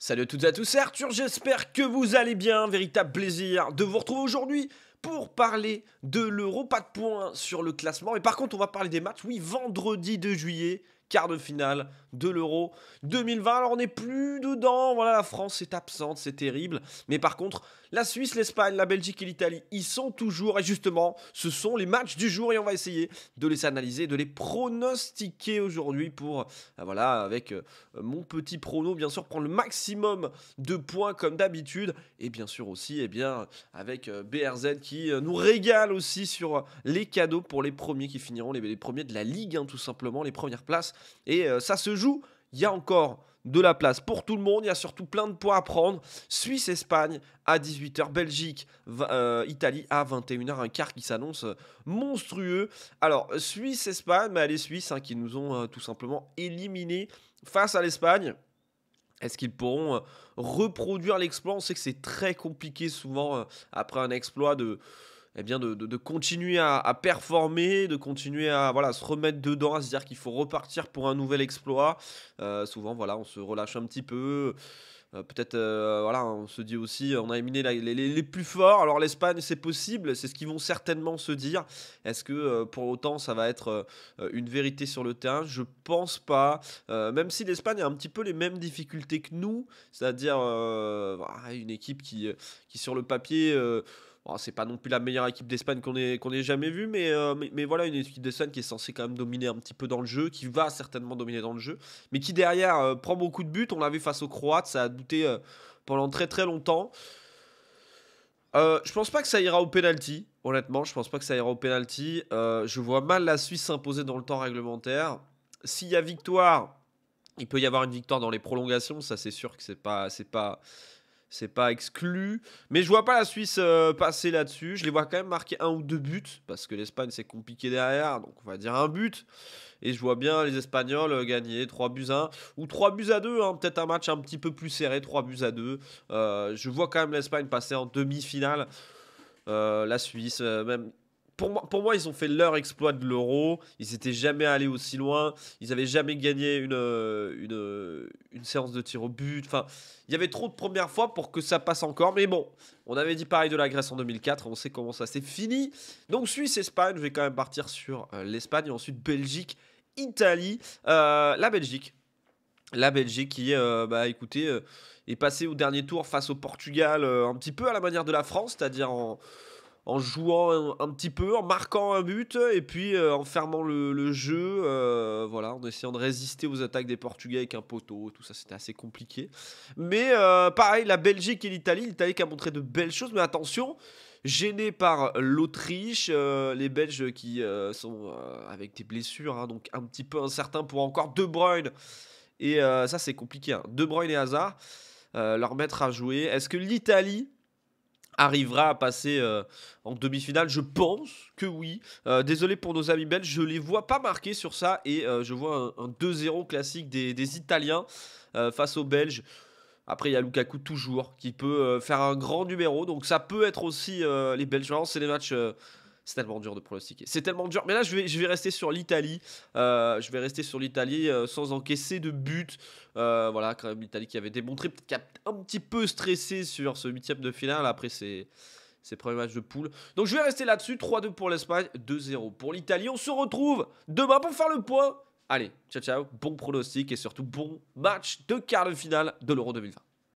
Salut à toutes et à tous, c'est Arthur, j'espère que vous allez bien. Véritable plaisir de vous retrouver aujourd'hui pour parler de l'Euro. Pas de points sur le classement, mais par contre on va parler des matchs. Oui, vendredi 2 juillet, quart de finale de l'Euro 2020. Alors on n'est plus dedans, voilà, la France est absente, c'est terrible. Mais par contre, la Suisse, l'Espagne, la Belgique et l'Italie y sont toujours. Et justement, ce sont les matchs du jour et on va essayer de les analyser, de les pronostiquer aujourd'hui pour, voilà, avec mon petit prono, bien sûr, prendre le maximum de points comme d'habitude. Et bien sûr aussi, eh bien, avec BRZ qui nous régale aussi sur les cadeaux pour les premiers qui finiront, les premiers de la Ligue, hein, tout simplement, les premières places. Et ça se joue, il y a encore de la place pour tout le monde, il y a surtout plein de points à prendre. Suisse-Espagne à 18h, Belgique, Italie à 21h, un quart qui s'annonce monstrueux. Alors, Suisse-Espagne, les Suisses hein, qui nous ont tout simplement éliminés face à l'Espagne. Est-ce qu'ils pourront reproduire l'exploit? On sait que c'est très compliqué souvent après un exploit de continuer à performer, de continuer à voilà, se remettre dedans, à se dire qu'il faut repartir pour un nouvel exploit. Souvent, voilà, on se relâche un petit peu. Peut-être, voilà, on se dit aussi, on a éliminé les plus forts. Alors l'Espagne, c'est possible, c'est ce qu'ils vont certainement se dire. Est-ce que pour autant, ça va être une vérité sur le terrain? Je pense pas. Même si l'Espagne a un petit peu les mêmes difficultés que nous, c'est-à-dire une équipe qui sur le papier... c'est pas non plus la meilleure équipe d'Espagne qu'on ait jamais vue, mais voilà, une équipe d'Espagne qui est censée quand même dominer un petit peu dans le jeu, qui va certainement dominer dans le jeu, mais qui derrière prend beaucoup de buts. On l'a vu face aux Croates, ça a douté pendant très très longtemps. Je pense pas que ça ira au penalty, honnêtement, je pense pas que ça ira au penalty. Je vois mal la Suisse s'imposer dans le temps réglementaire. S'il y a victoire, il peut y avoir une victoire dans les prolongations, ça c'est sûr que c'est pas exclu, mais je vois pas la Suisse passer là-dessus. Je les vois quand même marquer un ou deux buts, parce que l'Espagne c'est compliqué derrière, donc on va dire un but. Et je vois bien les Espagnols gagner 3 buts à 1 ou 3 buts à 2, hein, peut-être un match un petit peu plus serré, 3 buts à 2. Je vois quand même l'Espagne passer en demi-finale. La Suisse, même. Pour moi, ils ont fait leur exploit de l'Euro. Ils n'étaient jamais allés aussi loin. Ils n'avaient jamais gagné une séance de tir au but. Enfin, il y avait trop de premières fois pour que ça passe encore. Mais bon, on avait dit pareil de la Grèce en 2004. On sait comment ça s'est fini. Donc, Suisse-Espagne, je vais quand même partir sur l'Espagne. Et ensuite, Belgique-Italie. La Belgique. La Belgique qui, écoutez, est passée au dernier tour face au Portugal, un petit peu à la manière de la France, c'est-à-dire en jouant un petit peu, en marquant un but, et puis en fermant le jeu, voilà, en essayant de résister aux attaques des Portugais avec un poteau, tout ça, c'était assez compliqué. Mais pareil, la Belgique et l'Italie qui a montré de belles choses, mais attention, gêné par l'Autriche, les Belges qui sont avec des blessures, hein, donc un petit peu incertains pour encore De Bruyne. Et ça, c'est compliqué, hein. De Bruyne et Hazard, leur mettre à jouer. Est-ce que l'Italie arrivera à passer en demi-finale? Je pense que oui. Désolé pour nos amis belges, je les vois pas marquer sur ça. Et je vois un 2-0 classique des Italiens face aux Belges. Après, il y a Lukaku toujours qui peut faire un grand numéro. Donc ça peut être aussi les Belges. Vraiment, c'est des matchs... c'est tellement dur de pronostiquer. C'est tellement dur. Mais là, je vais rester sur l'Italie. Je vais rester sur l'Italie sans encaisser de but. Voilà, quand même, l'Italie qui avait démontré, peut-être qui a un petit peu stressé sur ce huitième de finale. Après, ses premiers matchs de poule. Donc, je vais rester là-dessus. 3-2 pour l'Espagne, 2-0 pour l'Italie. On se retrouve demain pour faire le point. Allez, ciao, ciao. Bon pronostic et surtout bon match de quart de finale de l'Euro 2020.